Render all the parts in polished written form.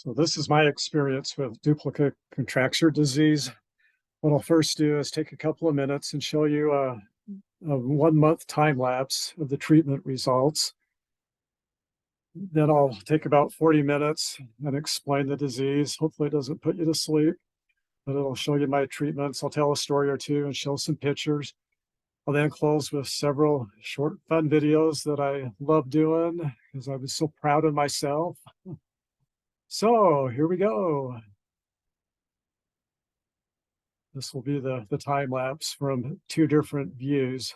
So this is my experience with duplicate contracture disease. What I'll first do is take a couple of minutes and show you a 1 month time lapse of the treatment results. Then I'll take about 40 minutes and explain the disease. Hopefully it doesn't put you to sleep, but it'll show you my treatments. I'll tell a story or two and show some pictures. I'll then close with several short fun videos that I love doing because I was so proud of myself. So here we go. This will be the time lapse from 2 different views.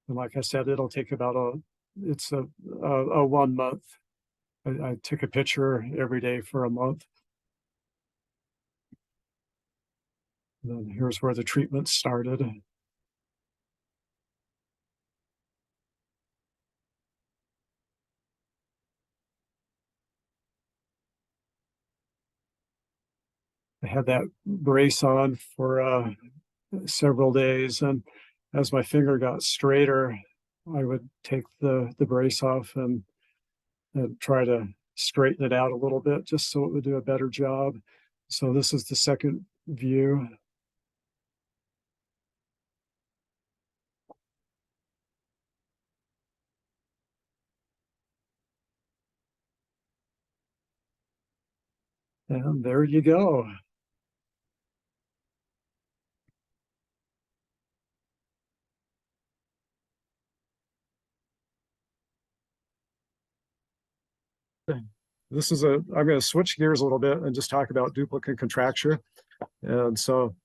And like I said, it'll take about a 1 month. I took a picture every day for a month. And then here's where the treatment started. I had that brace on for several days, and as my finger got straighter, I would take the brace off and try to straighten it out a little bit just so it would do a better job. So this is the second view. And there you go. This is I'm going to switch gears a little bit and just talk about duplicate contracture. And so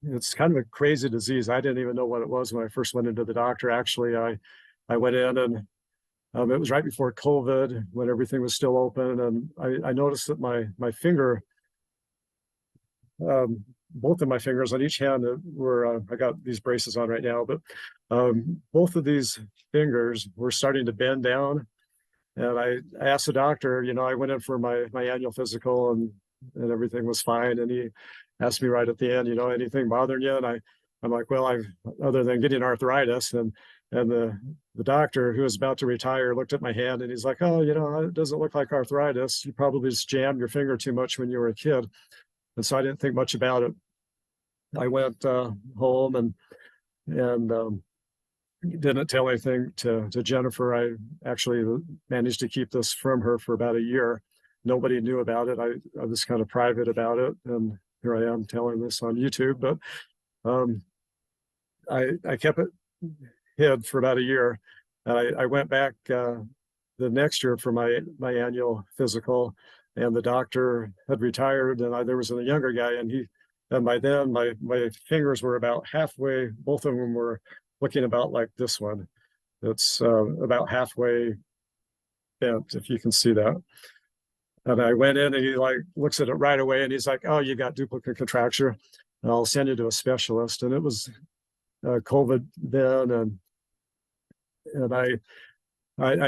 it's kind of a crazy disease. I didn't even know what it was when I first went into the doctor. Actually, I went in and it was right before COVID when everything was still open. And I noticed that my finger, both of my fingers on each hand were, I got these braces on right now, but both of these fingers were starting to bend down. And I asked the doctor, I went in for my annual physical and everything was fine. And he asked me right at the end, anything bothering you? And I'm like, well, other than getting arthritis. And the doctor, who was about to retire, looked at my hand and he's like, oh, it doesn't look like arthritis. You probably just jammed your finger too much when you were a kid. And so I didn't think much about it. I went home and didn't tell anything to Jennifer. I actually managed to keep this from her for about a year. Nobody knew about it. I was kind of private about it. And here I am telling this on YouTube, but I kept it hid for about a year. And I went back the next year for my annual physical, and the doctor had retired, and there was a younger guy, and by then my fingers were about halfway. Both of them were looking about like this one. It's about halfway bent, if you can see that. And I went in and he looks at it right away and he's like, oh, you got duplicate contracture. And I'll send you to a specialist. And it was COVID then. And I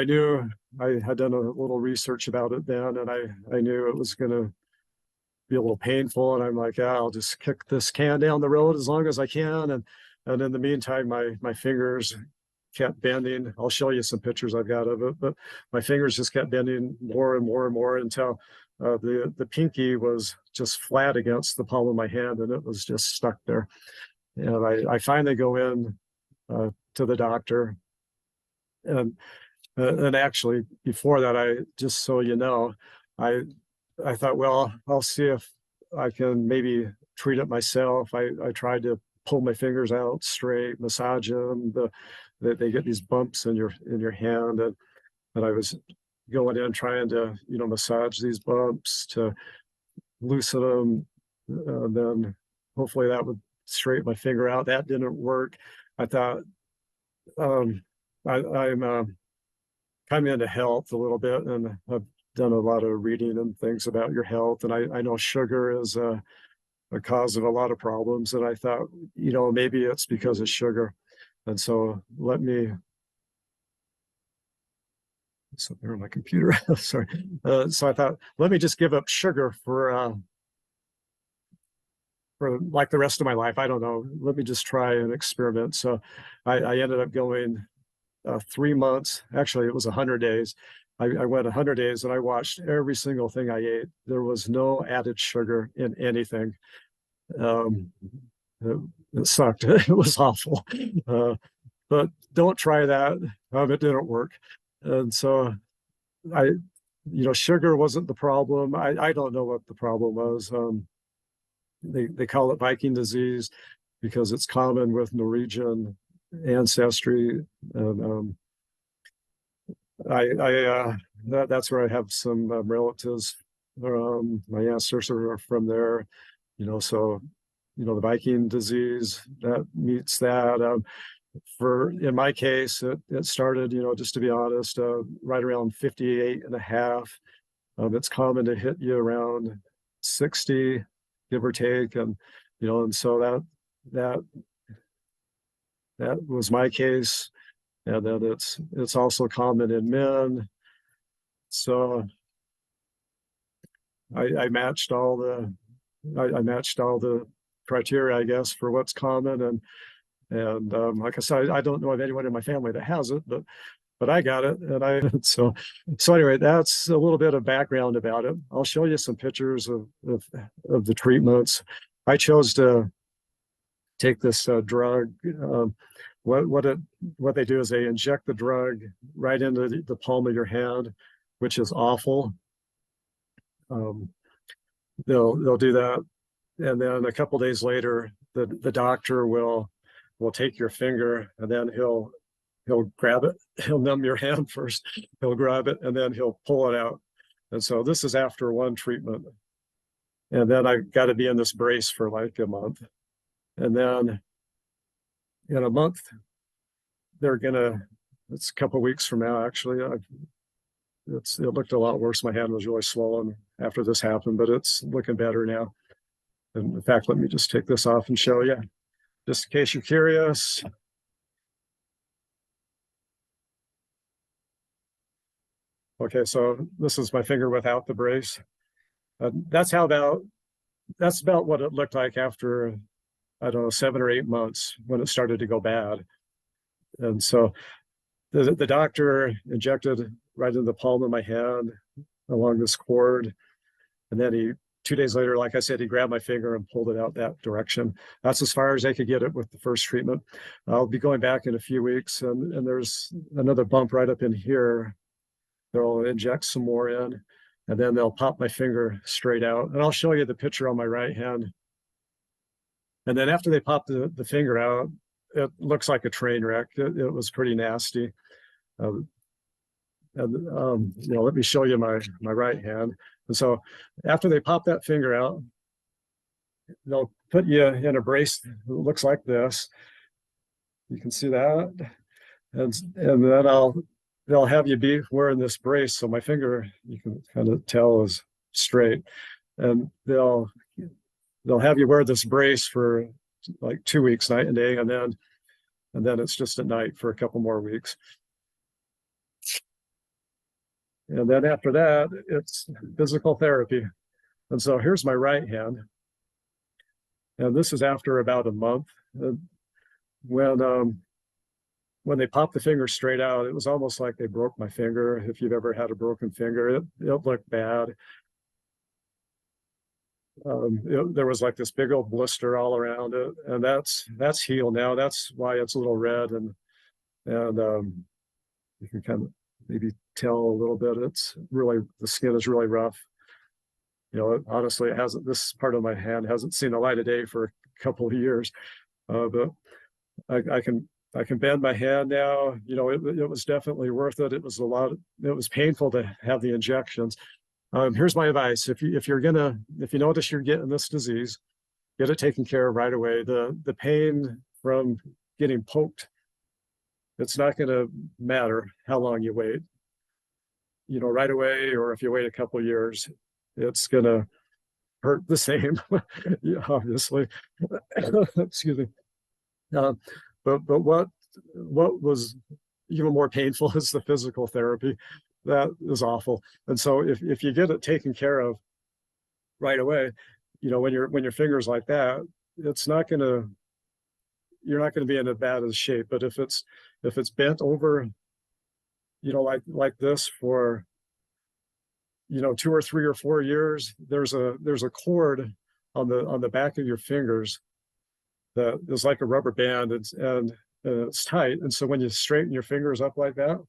knew I had done a little research about it then, and I knew it was going to be a little painful. And I'm like, yeah, I'll just kick this can down the road as long as I can. And in the meantime, my fingers kept bending. I'll show you some pictures I've got of it, but my fingers just kept bending more and more and more until the pinky was just flat against the palm of my hand, and it was just stuck there. And I finally go in to the doctor, and actually before that, just so you know, I thought, well, I'll see if I can maybe treat it myself. I tried to pull my fingers out straight, massage them. They get these bumps in your hand, and I was going in trying to massage these bumps to loosen them. Then hopefully that would straighten my finger out. That didn't work. I thought I'm kind of into health a little bit, and I've done a lot of reading and things about your health, and I know sugar is a cause of a lot of problems. And I thought, maybe it's because of sugar. And so something on my computer. Sorry. So I thought, let me just give up sugar for like the rest of my life. I don't know. Let me just try an experiment. So I ended up going 3 months. Actually, it was 100 days. I went 100 days and I watched every single thing I ate. There was no added sugar in anything. Um, it, it sucked. It was awful. But don't try that. It didn't work. And so sugar wasn't the problem. I don't know what the problem was. They call it Viking disease because it's common with Norwegian ancestry. And that's where I have some relatives. My ancestors are from there, so the Viking disease that meets that. In my case, it started, just to be honest, right around 58 and a half. It's common to hit you around 60, give or take, and so that that was my case. And then it's also common in men. So I matched all the criteria, I guess, for what's common. And like I said, I don't know of anyone in my family that has it, but I got it. And so anyway, that's a little bit of background about it. I'll show you some pictures of the treatments. I chose to take this drug. What they do is they inject the drug right into the palm of your hand, which is awful. They'll do that, and then a couple days later, the doctor will take your finger, and then he'll grab it. He'll numb your hand first. He'll grab it, and then he'll pull it out. And so this is after one treatment, and then I got to be in this brace for like a month, and then in a month it's a couple of weeks from now, actually. It looked a lot worse. My hand was really swollen after this happened, but it's looking better now. And in fact, let me just take this off and show you, just in case you're curious. Okay, so this is my finger without the brace. That's about what it looked like after, I don't know, 7 or 8 months when it started to go bad. And so the doctor injected right in the palm of my hand along this cord. And then 2 days later, like I said, he grabbed my finger and pulled it out that direction. That's as far as they could get it with the first treatment. I'll be going back in a few weeks, and there's another bump right up in here. They'll inject some more in, and then they'll pop my finger straight out. And I'll show you the picture on my right hand. And then after they pop the finger out, it looks like a train wreck. It was pretty nasty. Let me show you my right hand. And so after they pop that finger out, they'll put you in a brace that looks like this. You can see that. And then they'll have you be wearing this brace. So my finger, you can kind of tell, is straight. And they'll have you wear this brace for like 2 weeks, night and day, and then it's just at night for a couple more weeks. And then after that, it's physical therapy. And so here's my right hand. And this is after about a month. When they popped the finger straight out, it was almost like they broke my finger. If you've ever had a broken finger, it looked bad. There was like this big old blister all around it, and that's healed now. That's why it's a little red, and you can kind of maybe tell a little bit. The skin is really rough. Honestly, this part of my hand hasn't seen the light of day for a couple of years, but I can bend my hand now. It was definitely worth it. It was painful to have the injections. Here's my advice: if you notice you're getting this disease, get it taken care of right away. The pain from getting poked, it's not going to matter how long you wait. Right away, or if you wait a couple of years, it's going to hurt the same. Yeah, obviously. Excuse me. But what was even more painful is the physical therapy. That is awful. And so if you get it taken care of right away, when your finger's like that, you're not going to be in a bad shape. But if it's bent over, like this for 2 or 3 or 4 years, there's a cord on the back of your fingers that is like a rubber band, and it's tight. And so when you straighten your fingers up like that,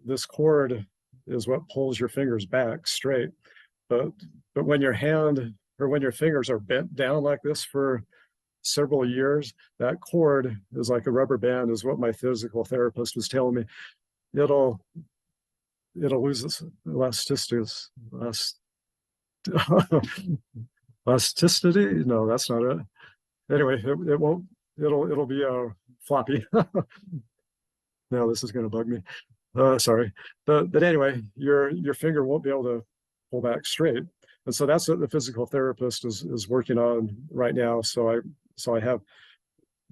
this cord is what pulls your fingers back straight. But when your hand or when your fingers are bent down like this for several years, that cord is like a rubber band, is what my physical therapist was telling me. It'll lose its elasticity. No, that's not it. Anyway, it won't. It'll be floppy. Now this is going to bug me. Sorry, but anyway, your finger won't be able to pull back straight, and so that's what the physical therapist is working on right now. So I have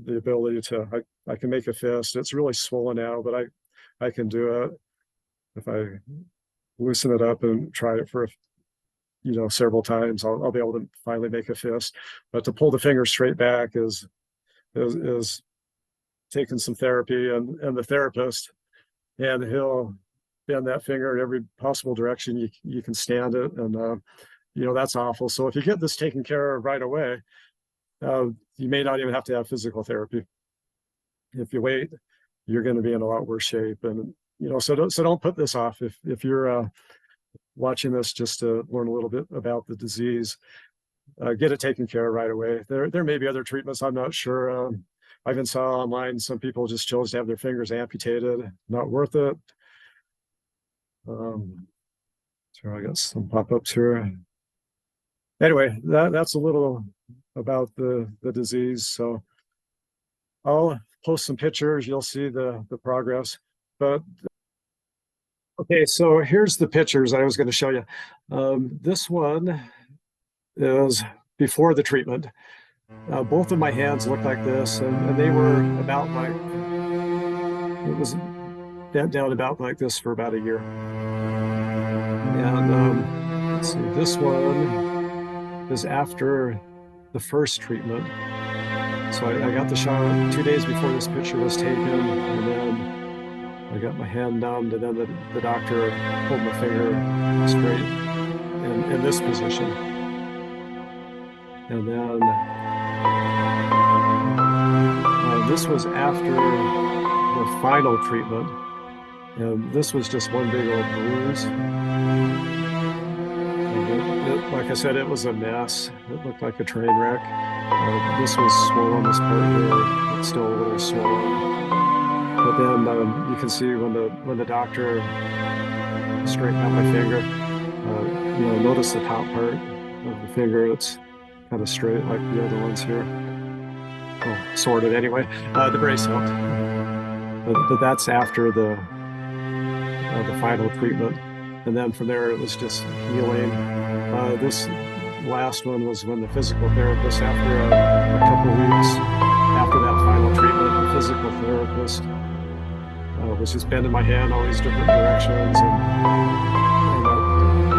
the ability to I can make a fist. It's really swollen now, but I can do it if I loosen it up and try it for several times. I'll be able to finally make a fist. But to pull the finger straight back is taking some therapy, and the therapist, and he'll bend that finger in every possible direction you can stand it, and that's awful. So if you get this taken care of right away, you may not even have to have physical therapy. If you wait, you're going to be in a lot worse shape. And so don't put this off. If you're watching this just to learn a little bit about the disease, get it taken care of right away. There may be other treatments, I'm not sure. I even saw online some people just chose to have their fingers amputated. Not worth it. So I got some pop-ups here. Anyway, that's a little about the disease. So I'll post some pictures. You'll see the progress. But okay, so here's the pictures I was going to show you. This one is before the treatment. Both of my hands look like this, and they were about like, it was bent down about like this for about a year. And let's see, this one is after the first treatment. So I got the shot 2 days before this picture was taken, and then I got my hand numbed, and then the doctor pulled my finger straight in this position. And then this was after the final treatment, and this was just one big old bruise. Like I said, it was a mess. It looked like a train wreck. This was swollen, this part here, it's still a little swollen. But then you can see when the doctor straightened out my finger, notice the top part of the finger, it's kind of straight like the other ones here. Well, sort of anyway. The brace helped. But that's after the final treatment. And then from there, it was just healing. This last one was when the physical therapist, after a couple of weeks after that final treatment, the physical therapist was just bending my hand all these different directions, and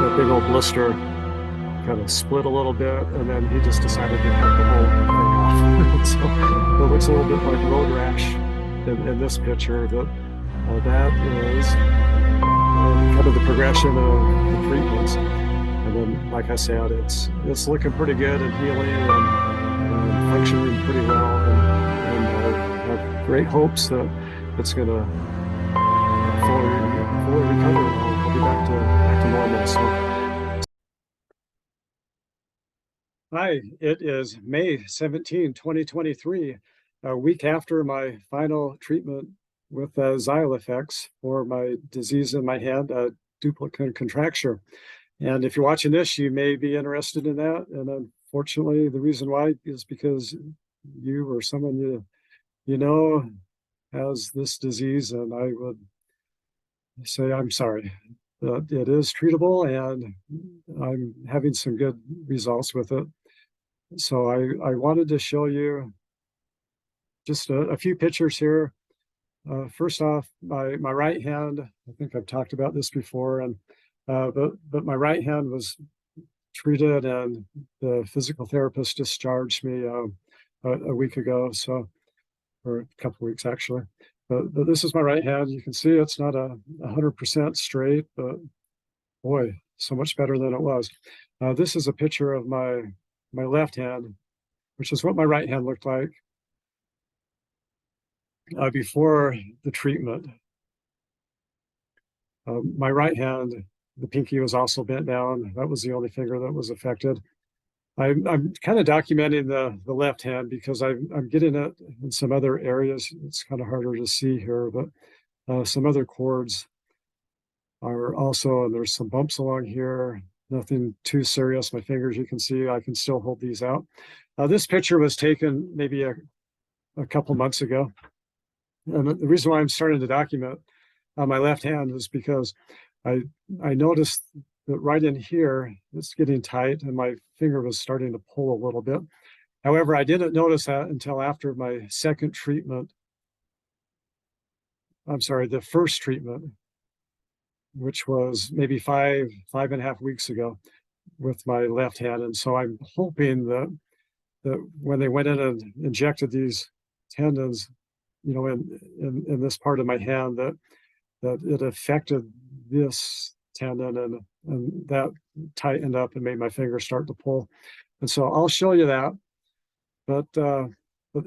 that big old blister kind of split a little bit, and then he just decided to cut the whole thing off. So it looks a little bit like road rash in this picture, but that is kind of the progression of the treatments. And then, like I said, it's looking pretty good and healing and functioning pretty well, and I have great hopes that it's going to fully recover, and I'll be back to normal. So, hi, it is May 17, 2023, a week after my final treatment with Xylifex for my disease in my hand, Dupuytren contracture. And if you're watching this, you may be interested in that. And unfortunately, the reason why is because you or someone you know has this disease, and I would say I'm sorry. It is treatable, and I'm having some good results with it. So I wanted to show you just a few pictures here. First off, my right hand, I think I've talked about this before, and but my right hand was treated, and the physical therapist discharged me a week ago, so, or a couple of weeks actually. But this is my right hand. You can see it's not 100% straight, but boy, so much better than it was. This is a picture of my left hand, which is what my right hand looked like before the treatment. My right hand, the pinky was also bent down. That was the only finger that was affected. I'm kind of documenting the left hand because I'm getting it in some other areas. It's kind of harder to see here, but some other chords are also, and there's some bumps along here. Nothing too serious. My fingers, you can see, I can still hold these out. This picture was taken maybe a couple months ago. And the reason why I'm starting to document on my left hand is because I noticed that right in here, it's getting tight and my finger was starting to pull a little bit. However, I didn't notice that until after my second treatment. I'm sorry, the first treatment, which was maybe five and a half weeks ago with my left hand. And so I'm hoping that when they went in and injected these tendons, you know, in this part of my hand, that it affected this tendon and that tightened up and made my finger start to pull. And so I'll show you that. But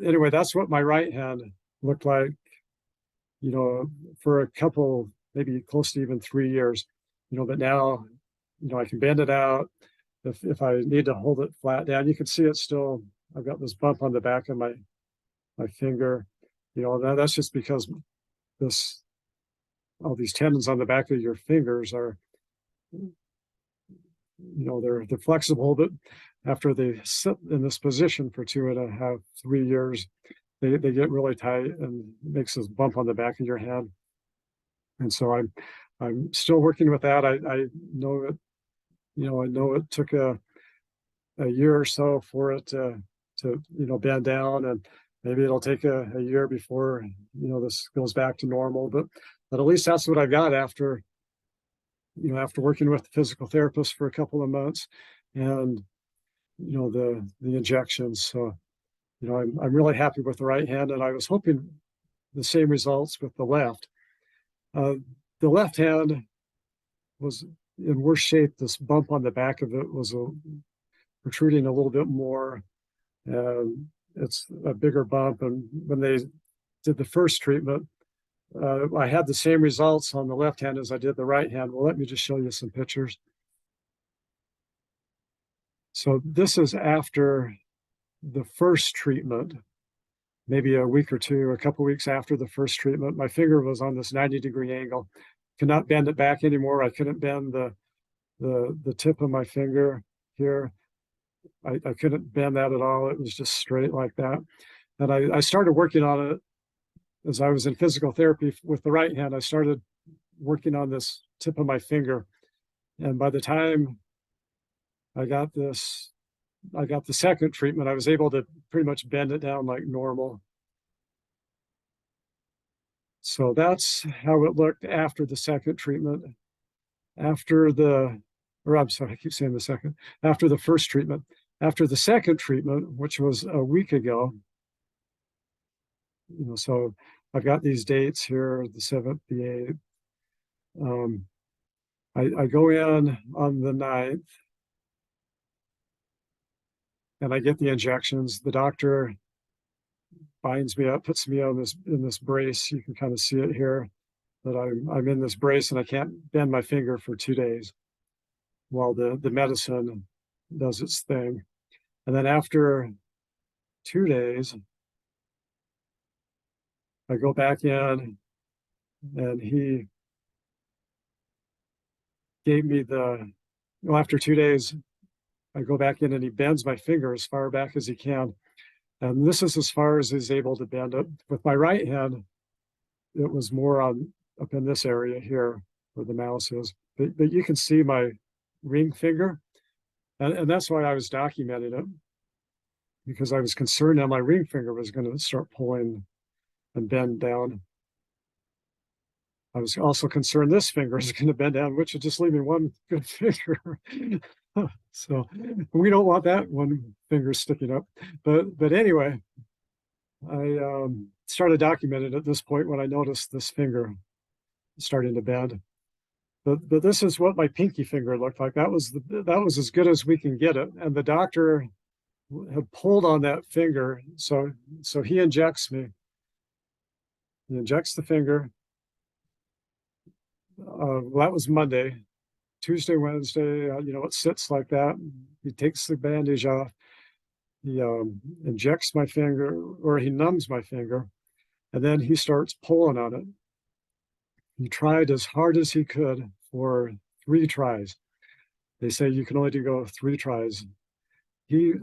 anyway, that's what my right hand looked like, you know, for a couple, maybe close to even 3 years, you know, but now, you know, I can bend it out. If I need to hold it flat down, you can see it still, I've got this bump on the back of my finger, you know, that's just because all these tendons on the back of your fingers are, you know, they're flexible, but after they sit in this position for 2.5, 3 years, they get really tight and makes this bump on the back of your hand. And so I'm still working with that. I know it, you know, I know it took a year or so for it to you know, bend down, and maybe it'll take a year before, you know, this goes back to normal, but at least that's what I got after, you know, after working with the physical therapist for a couple of months and, you know, the injections. So, you know, I'm really happy with the right hand, and I was hoping the same results with the left. The left hand was in worse shape. This bump on the back of it was protruding a little bit more. It's a bigger bump. And when they did the first treatment, I had the same results on the left hand as I did the right hand. Well, let me just show you some pictures. So this is after the first treatment, maybe a week or two, a couple weeks after the first treatment. My finger was on this 90-degree angle. Could not bend it back anymore. I couldn't bend the tip of my finger here. I couldn't bend that at all. It was just straight like that. And I started working on it as I was in physical therapy with the right hand. I started working on this tip of my finger. And by the time I got the second treatment, I was able to pretty much bend it down like normal. So that's how it looked after the second treatment. After the first treatment. After the second treatment, which was a week ago, you know, so I've got these dates here, the 7th, the 8th. I go in on the 9th and I get the injections. The doctor binds me up, puts me on in this brace. You can kind of see it here, that I'm in this brace and I can't bend my finger for 2 days while the medicine does its thing. And then after 2 days, I go back in and he gave me after 2 days, I go back in and he bends my finger as far back as he can. And this is as far as he's able to bend it. With my right hand, it was more up in this area here where the mouse is. But you can see my ring finger. And that's why I was documenting it, because I was concerned that my ring finger was going to start pulling and bend down. I was also concerned this finger is going to bend down, which would just leave me one good finger. So we don't want that one finger sticking up. But anyway, I started documenting at this point when I noticed this finger starting to bend. but this is what my pinky finger looked like. That was as good as we can get it. And the doctor had pulled on that finger. So he injects me. He injects the finger. Well, that was Monday. Tuesday, Wednesday, it sits like that. He takes the bandage off. He injects my finger, or he numbs my finger, and then he starts pulling on it. He tried as hard as he could for 3 tries. They say you can only go 3 tries.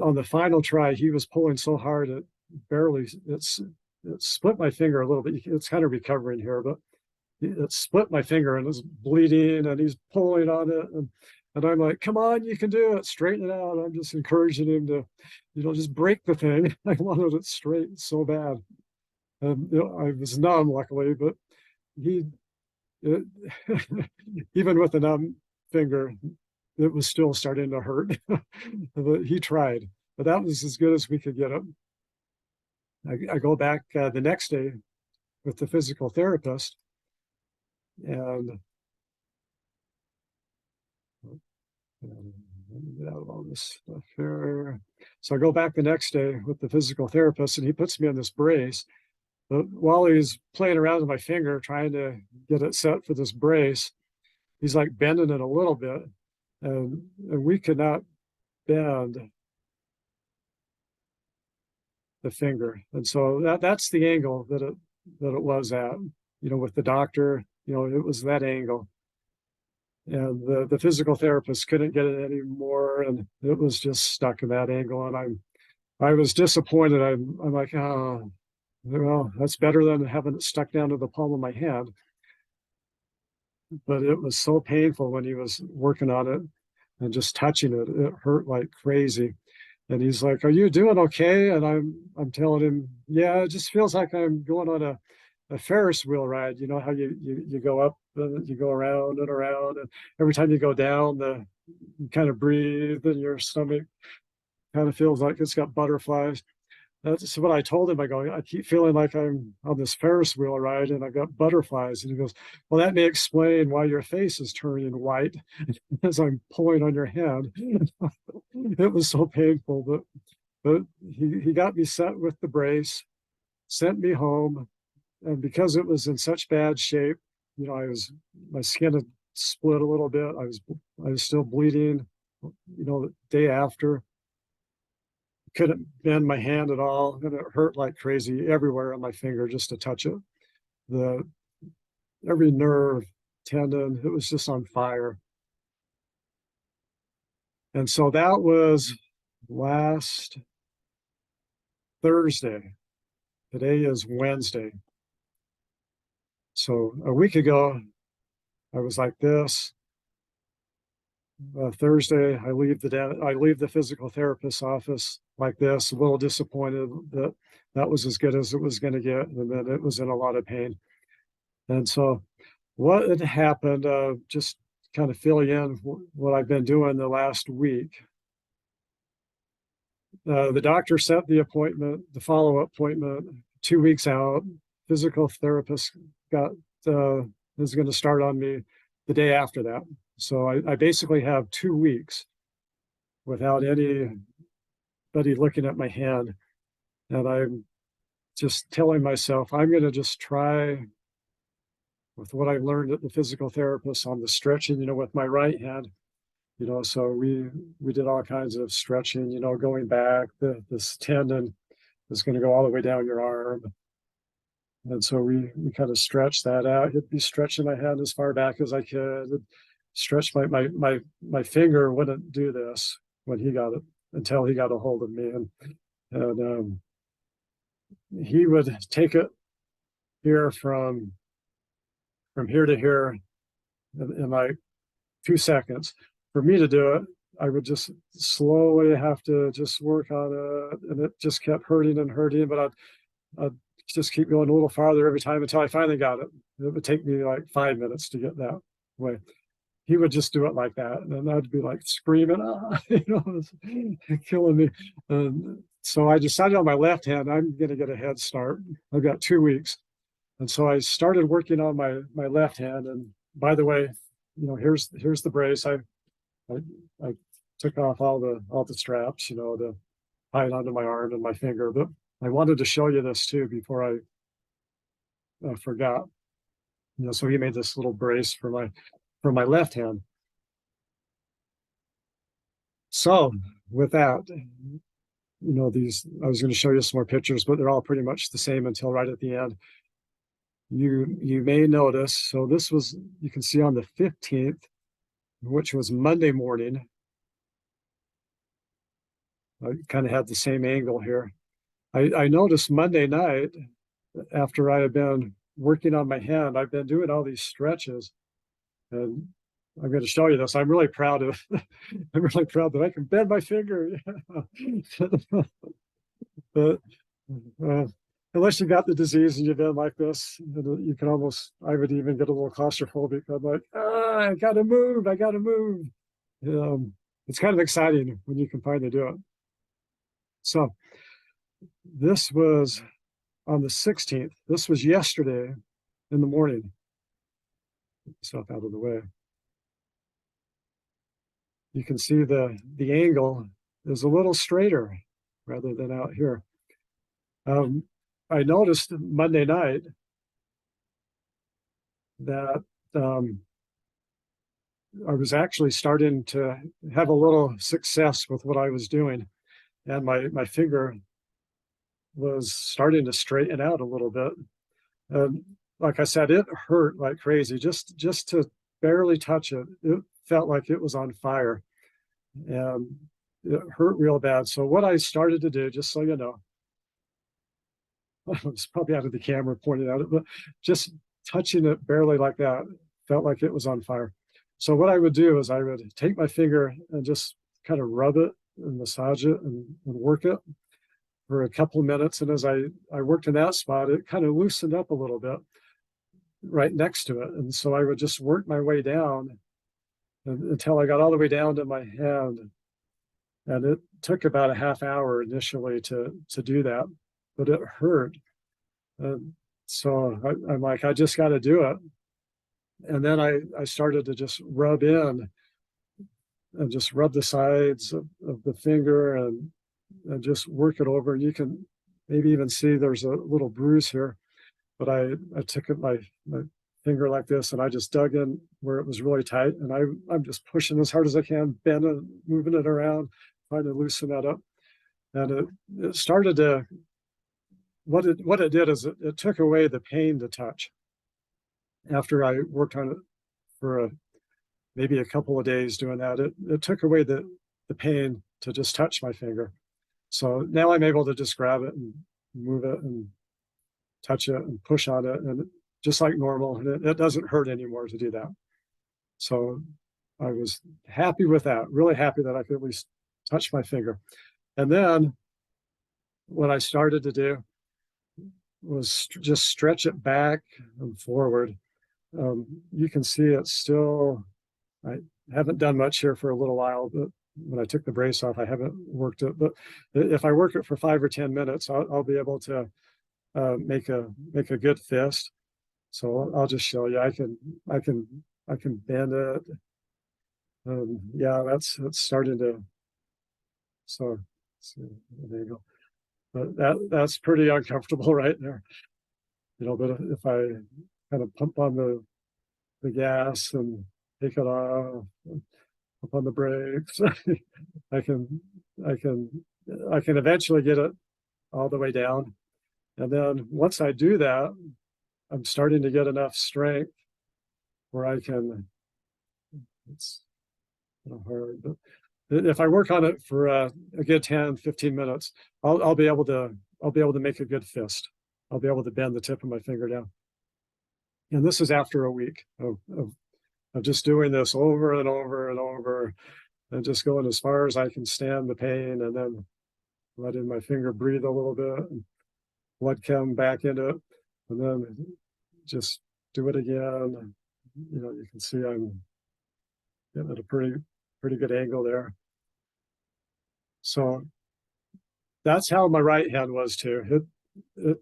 On the final try, he was pulling so hard it barely, it split my finger a little bit. It's kind of recovering here, but it split my finger and it's bleeding, and he's pulling on it. And I'm like, come on, you can do it, straighten it out. I'm just encouraging him to, just break the thing. I wanted it straight so bad. And I was numb, luckily, but even with a numb finger, it was still starting to hurt. But he tried, but that was as good as we could get him. I go back the next day with the physical therapist, and get out of all this stuff here. So I go back the next day with the physical therapist, and he puts me on this brace. But while he's playing around with my finger, trying to get it set for this brace, he's like bending it a little bit, and we could not bend the finger. And so that's the angle that it was at, with the doctor, it was that angle. And the physical therapist couldn't get it anymore, and it was just stuck in that angle. And I was disappointed. I'm like, oh, well, that's better than having it stuck down to the palm of my hand. But it was so painful when he was working on it and just touching it. It hurt like crazy. And he's like, "Are you doing okay?" And I'm telling him, "Yeah, it just feels like I'm going on a Ferris wheel ride. You know how you go up and you go around and around, and every time you go down, you kind of breathe, and your stomach kind of feels like it's got butterflies." That's what I told him. I keep feeling like I'm on this Ferris wheel ride and I've got butterflies. And he goes, "Well, that may explain why your face is turning white as I'm pulling on your hand." It was so painful, but he got me set with the brace, sent me home. And because it was in such bad shape, my skin had split a little bit. I was still bleeding, the day after. Couldn't bend my hand at all, and it hurt like crazy everywhere on my finger just to touch it. Every nerve, tendon, it was just on fire. And so that was last Thursday. Today is Wednesday. So a week ago, I was like this. Thursday, I leave the physical therapist's office like this, a little disappointed that was as good as it was going to get, and then it was in a lot of pain. And so what had happened, just kind of fill you in what I've been doing the last week. The doctor set the follow-up appointment 2 weeks out. Physical therapist is going to start on me the day after that. So I basically have 2 weeks without anybody looking at my hand. And I'm just telling myself, I'm going to just try with what I learned at the physical therapist on the stretching, with my right hand. So we did all kinds of stretching, going back. This tendon is going to go all the way down your arm. And so we kind of stretched that out. He'd be stretching my hand as far back as I could. Stretch my finger wouldn't do this when he got it, until he got a hold of me, and he would take it here from here to here in like 2 seconds. For me to do it, I would just slowly have to just work on it, and it just kept hurting and hurting, but I'd just keep going a little farther every time until I finally got it. It would take me like 5 minutes to get that way. He would just do it like that, and I'd be like screaming, killing me. And so I decided on my left hand, I'm going to get a head start. I've got 2 weeks. And so I started working on my left hand. And by the way, here's the brace. I took off all the straps, to tie it onto my arm and my finger. But I wanted to show you this too before I forgot. So he made this little brace for my left hand. So with that, these, I was going to show you some more pictures, but they're all pretty much the same until right at the end. You may notice, so this was, you can see on the 15th, which was Monday morning. I kind of had the same angle here. I noticed Monday night, after I had been working on my hand, I've been doing all these stretches, and I'm going to show you this. I'm really proud of I'm really proud that I can bend my finger. But unless you got the disease and you've been like this, you can almost, I would even get a little claustrophobic. I'm like, I gotta move, I gotta move. It's kind of exciting when you can finally do it. So this was on the 16th. This was yesterday in the morning. Get stuff out of the way. You can see the angle is a little straighter rather than out here. I noticed Monday night that I was actually starting to have a little success with what I was doing, and my finger was starting to straighten out a little bit. Like I said, it hurt like crazy. Just to barely touch it, it felt like it was on fire, and it hurt real bad. So what I started to do, just so you know, it's probably out of the camera pointing at it, but just touching it barely like that felt like it was on fire. So what I would do is I would take my finger and just kind of rub it and massage it and work it for a couple of minutes. And as I worked in that spot, it kind of loosened up a little bit right next to it. And so I would just work my way down until I got all the way down to my hand. And it took about a half hour initially to do that, but it hurt. So I'm like, I just got to do it. And then I started to just rub in and just rub the sides of the finger and just work it over. And you can maybe even see there's a little bruise here, but I took my finger like this and I just dug in where it was really tight. And I'm just pushing as hard as I can, bending, moving it around, trying to loosen that up. And it started to, what it did is it took away the pain to touch. After I worked on it for maybe a couple of days doing that, it took away the pain to just touch my finger. So now I'm able to just grab it and move it and touch it and push on it, and just like normal, and it doesn't hurt anymore to do that. So I was happy with that, really happy that I could at least touch my finger. And then what I started to do was just stretch it back and forward. You can see it's still, I haven't done much here for a little while, but when I took the brace off, I haven't worked it. But if I work it for 5 or 10 minutes, I'll be able to make a good fist. So I'll just show you. I can bend it. Yeah, that's starting to. So there you go. But that's pretty uncomfortable right there. But if I kind of pump on the gas and take it off, pump on the brakes, I can eventually get it all the way down. And then once I do that, I'm starting to get enough strength where I can, it's hard, but if I work on it for a good 10, 15 minutes, I'll be able to make a good fist. I'll be able to bend the tip of my finger down. And this is after a week of just doing this over and over and over, and just going as far as I can stand the pain, and then letting my finger breathe a little bit and blood come back into it, and then just do it again. You can see I'm getting at a pretty good angle there. So that's how my right hand was too. It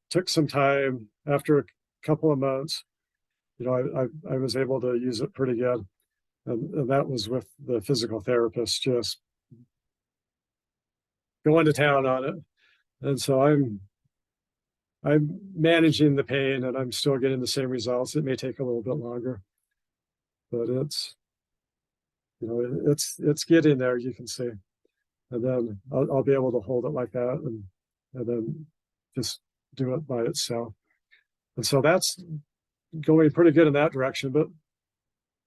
took some time. After a couple of months, I was able to use it pretty good. And that was with the physical therapist just going to town on it. And so I'm managing the pain and I'm still getting the same results. It may take a little bit longer, but it's getting there, you can see. And then I'll be able to hold it like that and then just do it by itself. And so that's going pretty good in that direction. But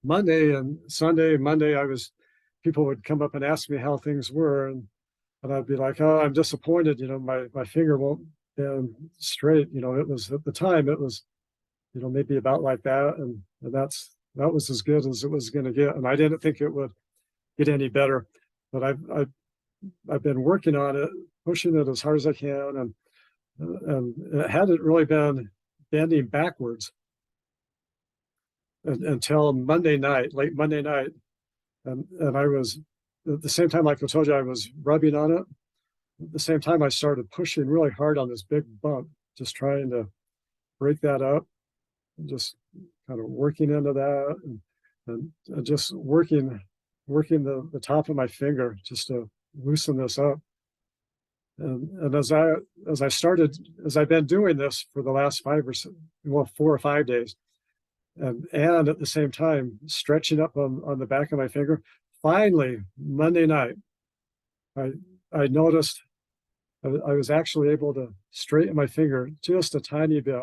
Monday and Sunday, Monday, people would come up and ask me how things were. And I'd be like, oh, I'm disappointed. My finger won't bend straight. It was at the time, it was, maybe about like that. And that was as good as it was going to get. And I didn't think it would get any better, but I've been working on it, pushing it as hard as I can. And it hadn't really been bending backwards until Monday night, late Monday night. And I was, at the same time, like I told you, I was rubbing on it. At the same time, I started pushing really hard on this big bump, just trying to break that up, and just kind of working into that and just working the top of my finger just to loosen this up. And as I've been doing this for the last 4 or 5 days, and at the same time stretching up on the back of my finger, finally Monday night, I noticed I was actually able to straighten my finger just a tiny bit.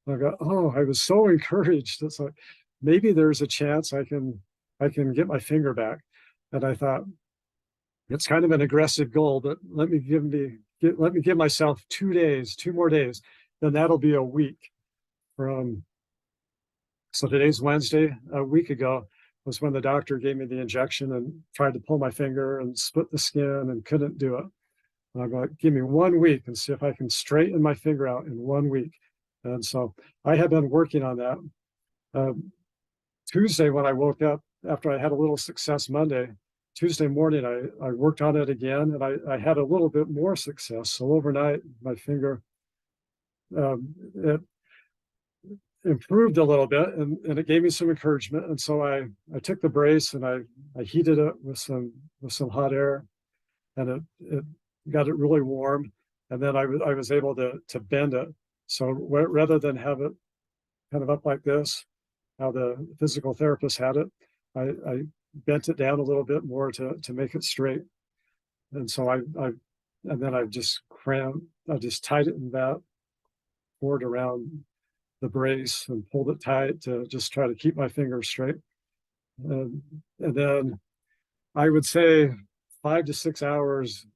And I got, oh, I was so encouraged. It's like, maybe there's a chance I can get my finger back. And I thought, it's kind of an aggressive goal, but let me give myself 2 more days, then that'll be a week so today's Wednesday. A week ago was when the doctor gave me the injection and tried to pull my finger and split the skin and couldn't do it. And I'm like, give me 1 week and see if I can straighten my finger out in 1 week. And so I have been working on that. Tuesday, when I woke up after I had a little success Monday, Tuesday morning, I worked on it again, and I had a little bit more success. So overnight, my finger, it improved a little bit, and it gave me some encouragement. And so I took the brace and I heated it with some hot air, and it got it really warm. And then I was able to bend it. So rather than have it kind of up like this, how the physical therapist had it, I bent it down a little bit more to make it straight. And so and then I just tightened that cord around the brace and pulled it tight to just try to keep my fingers straight. And then I would say 5 to 6 hours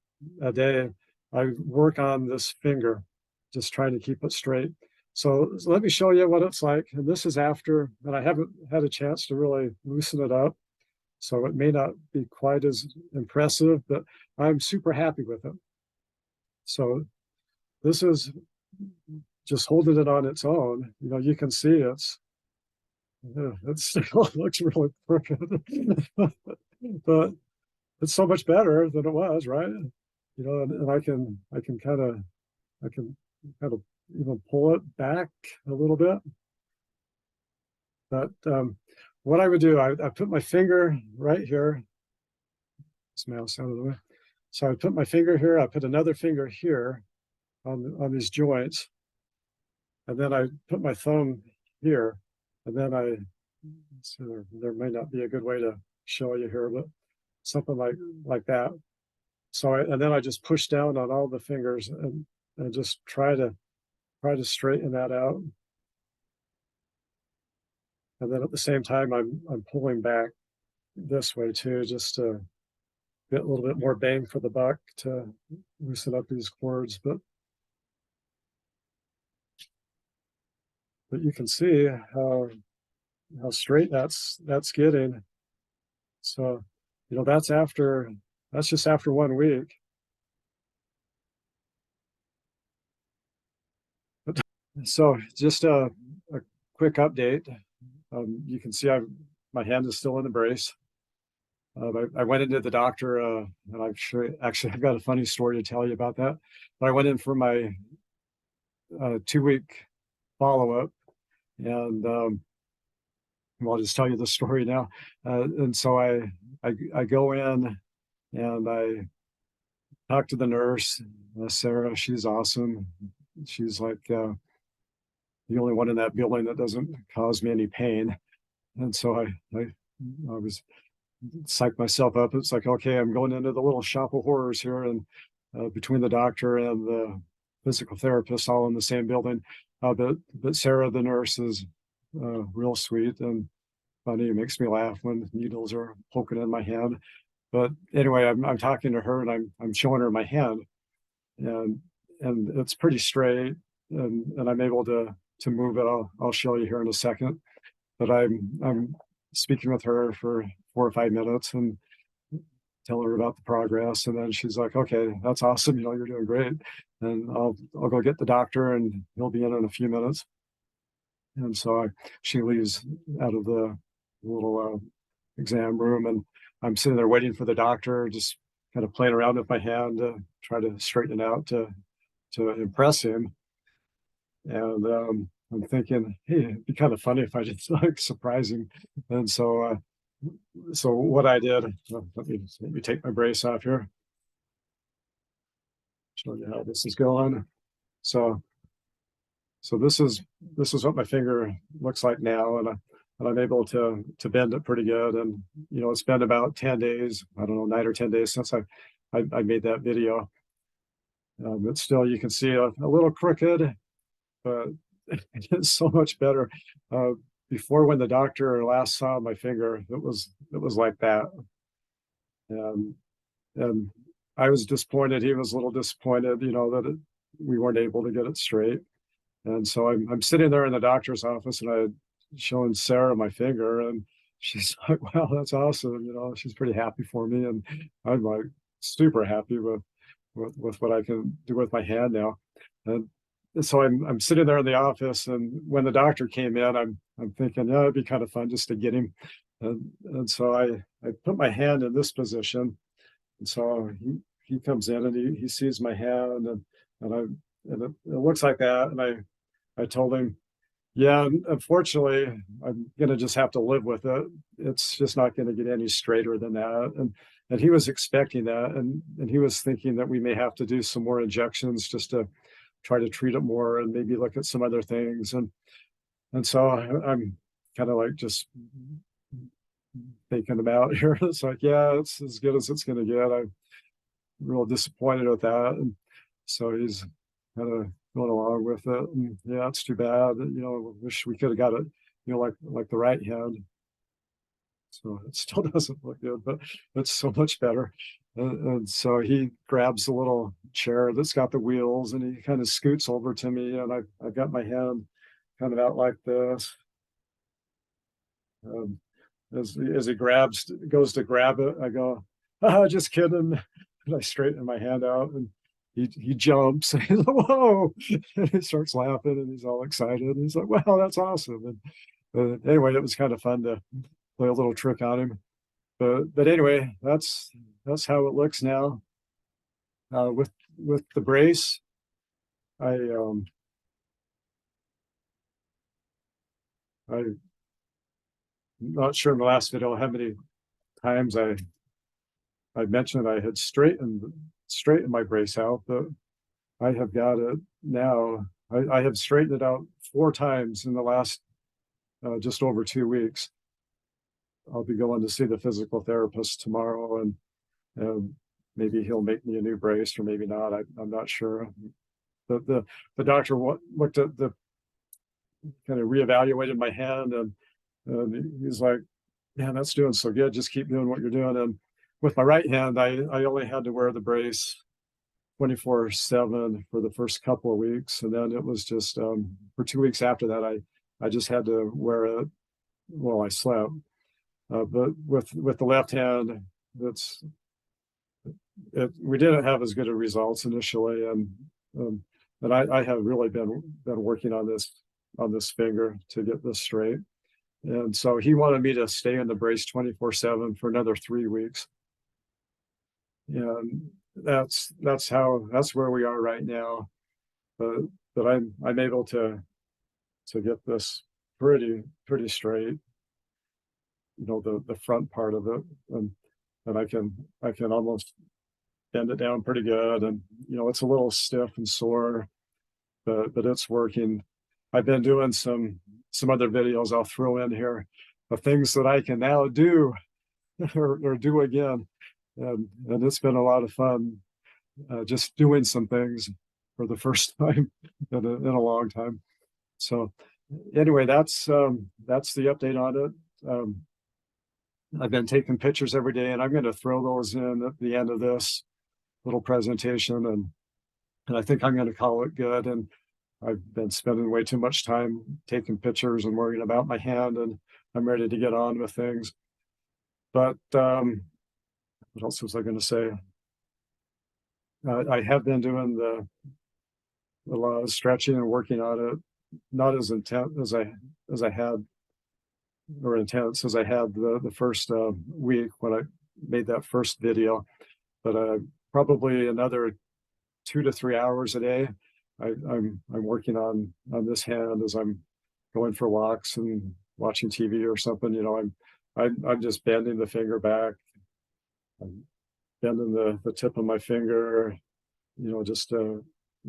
a day, I work on this finger, just trying to keep it straight. So let me show you what it's like. And this is after, and I haven't had a chance to really loosen it up. So it may not be quite as impressive, but I'm super happy with it. So this is just holding it on its own. You can see it still looks really crooked, but it's so much better than it was, right? And I can kind of even pull it back a little bit. But what I would do, I put my finger right here. This mouse out of the way. So I put my finger here. I put another finger here on these joints, and then I put my thumb here, and then so there may not be a good way to show you here, but something like that. So and then I just push down on all the fingers and just try to straighten that out. And then at the same time, I'm pulling back this way too, just to get a little bit more bang for the buck to loosen up these cords. But you can see how straight that's getting. So that's just after 1 week. So just a quick update. You can see my hand is still in the brace. I went into the doctor, and I'm sure actually I've got a funny story to tell you about that. But I went in for my 2-week follow-up, and well, I'll just tell you the story now. And so I go in and I talk to the nurse, Sarah. She's awesome. She's like the only one in that building that doesn't cause me any pain. And so I was psyched myself up. It's like, okay, I'm going into the little shop of horrors here, and between the doctor and the physical therapist, all in the same building. But Sarah, the nurse, is real sweet and funny. It makes me laugh when needles are poking in my hand. But anyway, I'm talking to her and I'm showing her my hand, and it's pretty straight, and I'm able to move it. I'll show you here in a second. But I'm speaking with her for 4 or 5 minutes and tell her about the progress, and then she's like, "Okay, that's awesome. You know, you're doing great." And I'll go get the doctor, and he'll be in a few minutes. And so she leaves out of the little exam room, and I'm sitting there waiting for the doctor, just kind of playing around with my hand to try to straighten it out to impress him. And I'm thinking, hey, it'd be kind of funny if I just like surprise him. And so what I did, let me take my brace off here, show you how this is going. So this is what my finger looks like now, and I'm able to bend it pretty good. And you know, it's been about 10 days, I don't know, 9 or 10 days since I made that video. But still, you can see a little crooked, but it's so much better. Before, when the doctor last saw my finger, it was like that. And and I was disappointed. He was a little disappointed, you know, that we weren't able to get it straight. And so I'm sitting there in the doctor's office, and I had shown Sarah my finger, and she's like, "Wow, that's awesome!" You know, she's pretty happy for me, and I'm like super happy with what I can do with my hand now. And so I'm sitting there in the office, and when the doctor came in, I'm thinking, yeah, it'd be kind of fun just to get him. And so I put my hand in this position, and so he comes in and he sees my hand, and I and it looks like that. And I told him, yeah, unfortunately, I'm gonna just have to live with it. It's just not gonna get any straighter than that. And he was expecting that, and he was thinking that we may have to do some more injections just to try to treat it more and maybe look at some other things. And so I'm kind of like just thinking about here. It's like, yeah, it's as good as it's gonna get. I'm real disappointed with that. And so he's kind of going along with it. And yeah, it's too bad. You know, wish we could have got it, you know, like the right hand. So it still doesn't look good, but it's so much better. And so he grabs the little chair that's got the wheels, and he kind of scoots over to me, and I've got my hand kind of out like this. Um, as he goes to grab it, I go, just kidding. And I straighten my hand out, and he jumps, and he's like, whoa, and he starts laughing, and he's all excited, and he's like, wow, that's awesome. And anyway, it was kind of fun to play a little trick on him. But anyway, that's how it looks now. With the brace, I'm not sure in the last video how many times I mentioned I had straightened my brace out, but I have got it now. I have straightened it out 4 times in the last just over 2 weeks. I'll be going to see the physical therapist tomorrow, and maybe he'll make me a new brace, or maybe not. I'm not sure. The doctor looked at the kind of reevaluated my hand, and he's like, "Man, that's doing so good. Just keep doing what you're doing." And with my right hand, I only had to wear the brace 24/7 for the first couple of weeks, and then it was just for 2 weeks after that, I just had to wear it while I slept. But with the left hand, we didn't have as good of results initially, and I have really been working on this finger to get this straight. And so he wanted me to stay in the brace 24/7 for another 3 weeks. And that's where we are right now. But I'm able to get this pretty straight. the front part of it, and I can almost bend it down pretty good, and it's a little stiff and sore, but it's working. I've been doing some other videos I'll throw in here of things that I can now do or do again, and it's been a lot of fun, just doing some things for the first time in a long time. So anyway, that's the update on it. I've been taking pictures every day, and I'm going to throw those in at the end of this little presentation, and I think I'm going to call it good. And I've been spending way too much time taking pictures and worrying about my hand, and I'm ready to get on with things. But what else was I going to say? I have been doing a lot of stretching and working on it, not as intense as I had, or intense as I had the first week when I made that first video, but probably another 2 to 3 hours a day. I'm working on this hand as I'm going for walks and watching TV or something. I'm just bending the finger back. I'm bending the tip of my finger, just to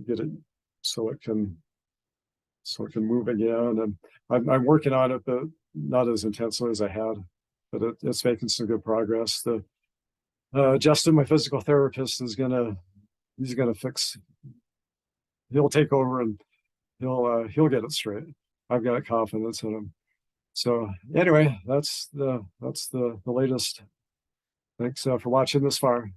get it so it can move again. And I'm working on it, but not as intensely as I had. But it's making some good progress. Justin, my physical therapist, he's gonna fix. He'll take over and he'll get it straight. I've got confidence in him. So anyway, that's the latest. Thanks for watching this far.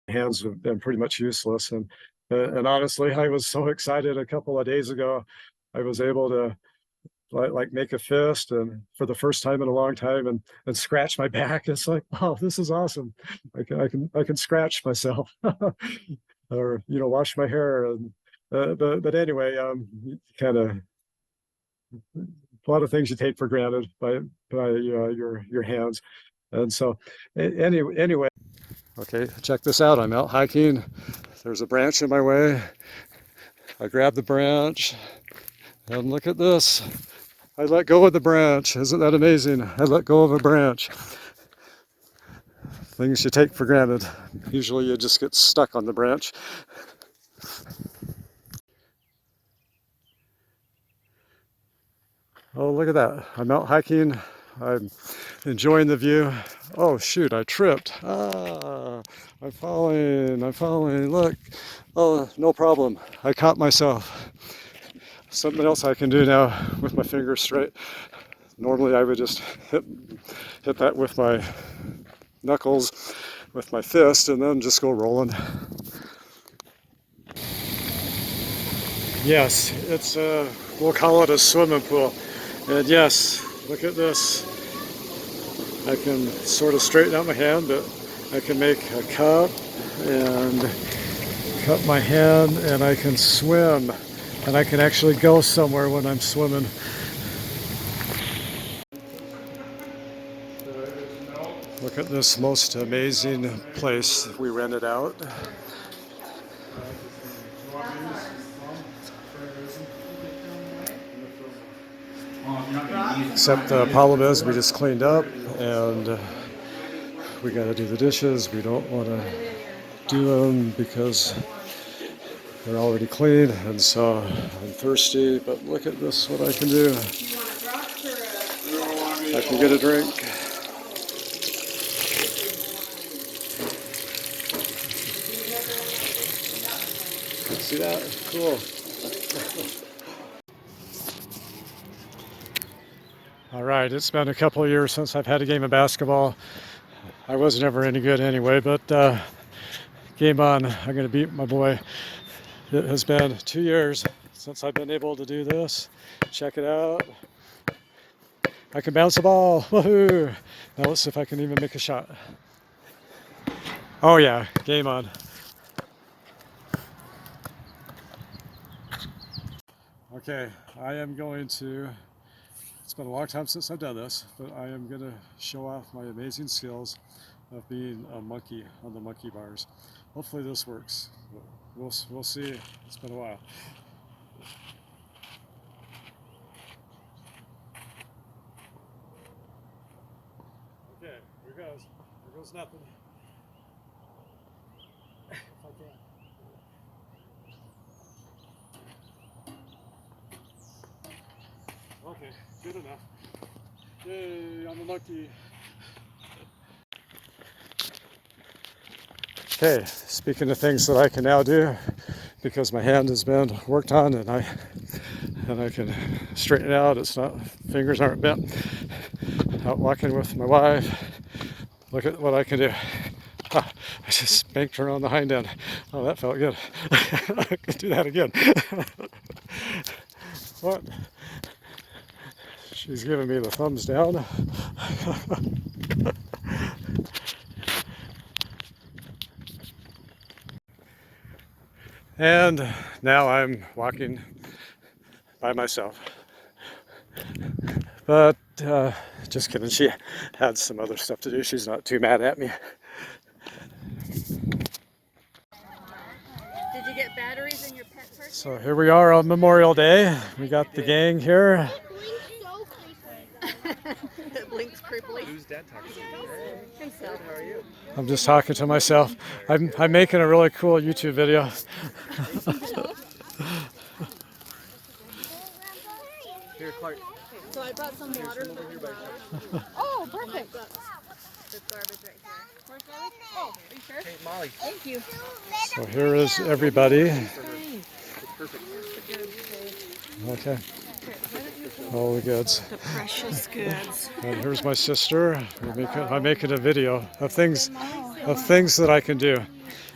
Hands have been pretty much useless, and honestly, I was so excited a couple of days ago. I was able to like make a fist, and for the first time in a long time, and scratch my back. It's like, oh, this is awesome. I can scratch myself, or wash my hair, and but anyway, kind of a lot of things you take for granted by your hands, and so anyway. Okay, check this out. I'm out hiking. There's a branch in my way. I grab the branch, and look at this. I let go of the branch. Isn't that amazing? I let go of a branch. Things you take for granted. Usually you just get stuck on the branch. Oh, look at that. I'm out hiking. I'm enjoying the view. Oh shoot, I tripped. Ah, I'm falling, look. Oh, no problem. I caught myself. Something else I can do now with my fingers straight. Normally I would just hit that with my knuckles, with my fist, and then just go rolling. Yes, it's we'll call it a swimming pool. And yes, look at this. I can sort of straighten out my hand, but I can make a cup and cut my hand, and I can swim, and I can actually go somewhere when I'm swimming. Look at this most amazing place we rented out. Except the problem is we just cleaned up, and we got to do the dishes. We don't want to do them because they're already clean, and so I'm thirsty, but look at this, what I can do. I can get a drink. See that? Cool. All right, it's been a couple of years since I've had a game of basketball. I was never any good anyway, but game on. I'm going to beat my boy. It has been 2 years since I've been able to do this. Check it out. I can bounce a ball. Woohoo! Now let's see if I can even make a shot. Oh yeah, game on. Okay, I am going to, it's been a long time since I've done this, but I am going to show off my amazing skills of being a monkey on the monkey bars. Hopefully this works. We'll see. It's been a while. Okay, here goes. Here goes nothing. If I can. Okay, good enough. Yay, I'm a monkey. Okay, speaking of things that I can now do, because my hand has been worked on and I can straighten it out. It's not, fingers aren't bent. Out walking with my wife. Look at what I can do. Ah, I just spanked her on the hind end. Oh, that felt good. I could do that again. What? She's giving me the thumbs down. And now I'm walking by myself. But just kidding, she had some other stuff to do. She's not too mad at me. Did you get batteries in your pet purse? So here we are on Memorial Day. We got the gang here. It blinks creepily. Who's Dad talking to? Himself. How are you? I'm just talking to myself. I'm making a really cool YouTube video. Here, Clark. So I brought some water for you. Oh, perfect. The garbage right here. Where's garbage? Oh, are you sure? Hey, Molly. Thank you. So here is everybody. Okay. All the goods. The precious goods. And here's my sister. I'm making a video of things that I can do.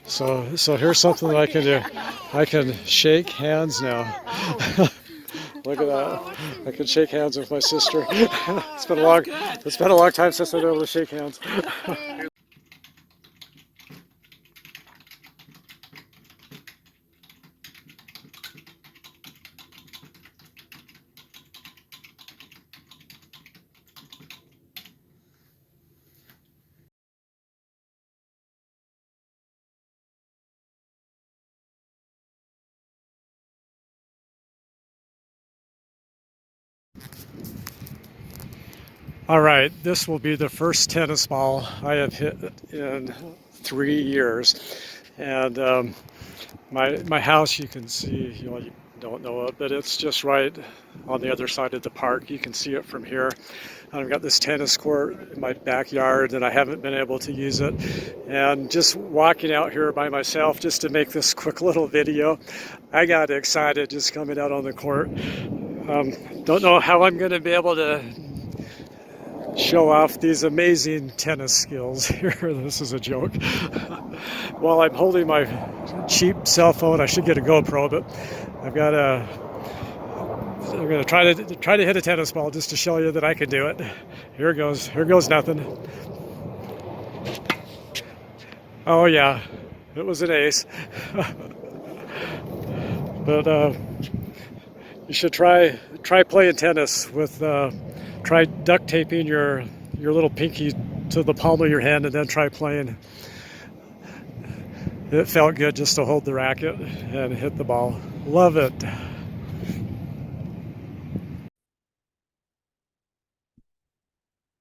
So here's something that I can do. I can shake hands now. Look at that. I can shake hands with my sister. It's been a long time since I've been able to shake hands. All right, this will be the first tennis ball I have hit in 3 years. And my house, you can see, you don't know it, but it's just right on the other side of the park. You can see it from here. I've got this tennis court in my backyard and I haven't been able to use it. And just walking out here by myself just to make this quick little video, I got excited just coming out on the court. Don't know how I'm going to be able to show off these amazing tennis skills here. This is a joke. While I'm holding my cheap cell phone, I should get a GoPro, but I'm going to try to hit a tennis ball just to show you that I can do it. Here goes nothing. Oh yeah, it was an ace. But you should try playing tennis with try duct taping your little pinky to the palm of your hand and then try playing. It felt good just to hold the racket and hit the ball. Love it.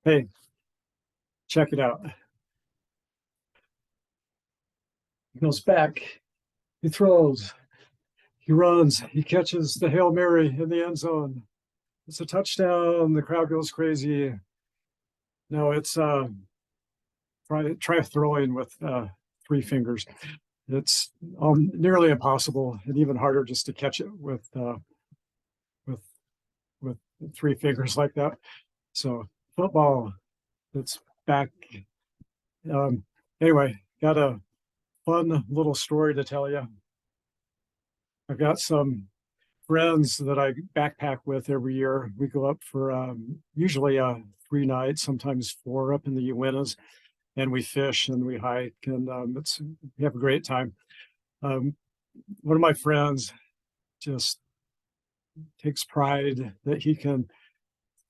Hey, check it out. He goes back, he throws, he runs, he catches the Hail Mary in the end zone. It's a touchdown, the crowd goes crazy. No, it's try throwing with 3 fingers. it's nearly impossible, and even harder just to catch it with with 3 fingers like that. So football, it's back. Anyway, got a fun little story to tell you. I've got some friends that I backpack with every year. We go up for usually 3 nights, sometimes 4, up in the Uintas, and we fish and we hike, and we have a great time. One of my friends just takes pride that he can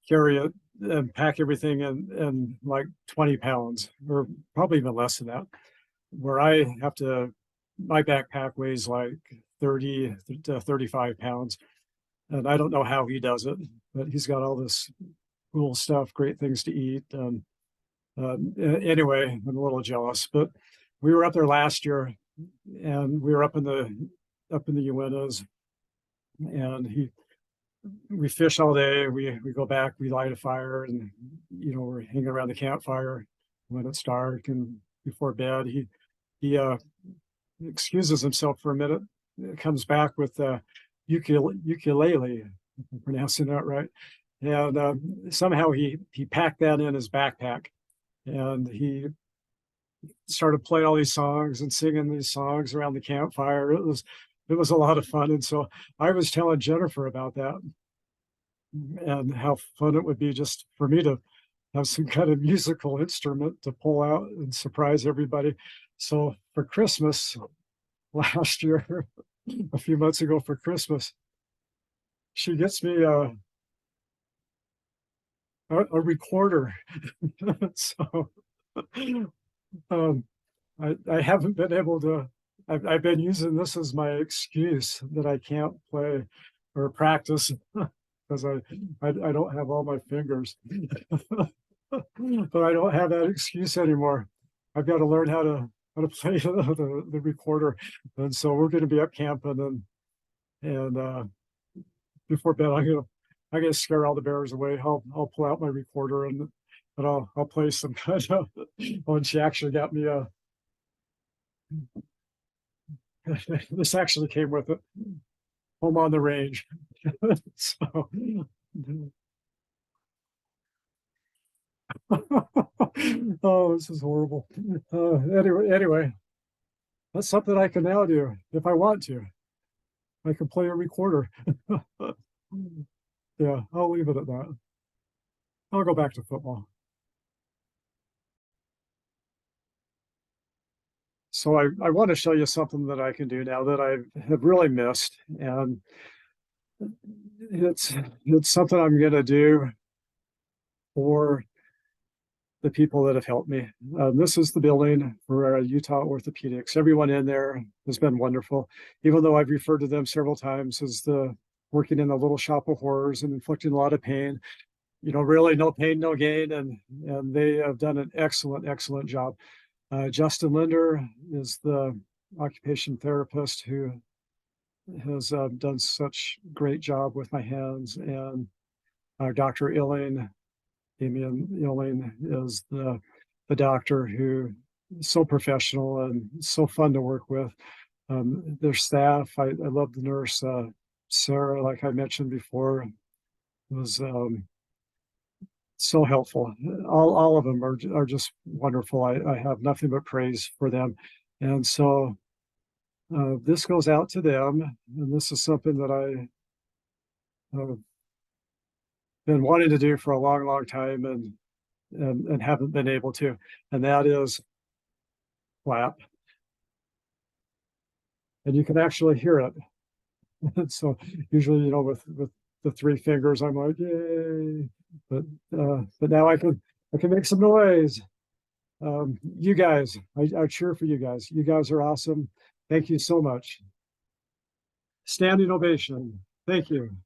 carry it and pack everything in like 20 pounds, or probably even less than that. Where I have to, my backpack weighs like 30 to 35 pounds. And I don't know how he does it, but he's got all this cool stuff, great things to eat. Anyway, I'm a little jealous, but we were up there last year, and we were up in the Uintas, and we fish all day. We go back, we light a fire, and we're hanging around the campfire when it's dark, and before bed he excuses himself for a minute, comes back with a ukulele, if I'm pronouncing that right, and somehow he packed that in his backpack, and he started playing all these songs and singing these songs around the campfire. It was a lot of fun. And so I was telling Jennifer about that, and how fun it would be just for me to have some kind of musical instrument to pull out and surprise everybody. So for Christmas last year, a few months ago for Christmas, she gets me a recorder. So I haven't been able to, I've been using this as my excuse that I can't play or practice because I don't have all my fingers. But I don't have that excuse anymore. I've got to learn how to play the recorder. And so we're going to be up camping, and before bed I'm gonna scare all the bears away. I'll pull out my recorder, and I'll play some kind of when she actually got me a this actually came with it, Home on the Range. So oh, this is horrible. Anyway, that's something I can now do if I want to. I can play a recorder. Yeah, I'll leave it at that. I'll go back to football. So I want to show you something that I can do now that I have really missed, and it's something I'm going to do for the people that have helped me. This is the building for Utah Orthopedics. Everyone in there has been wonderful, even though I've referred to them several times as the working in the little shop of horrors and inflicting a lot of pain. Really no pain, no gain, and they have done an excellent job. Justin Linder is the occupation therapist who has done such great job with my hands, and Dr. Illing, Damian Illing, is the doctor who is so professional and so fun to work with. Their staff, I love the nurse, Sarah, like I mentioned before, was so helpful. All of them are just wonderful. I have nothing but praise for them. And so this goes out to them, and this is something that I have been wanting to do for a long time, and haven't been able to, and that is clap. And you can actually hear it. So usually, with the 3 fingers, I'm like, yay. But now I can make some noise. You guys, I cheer for you guys. You guys are awesome. Thank you so much. Standing ovation. Thank you.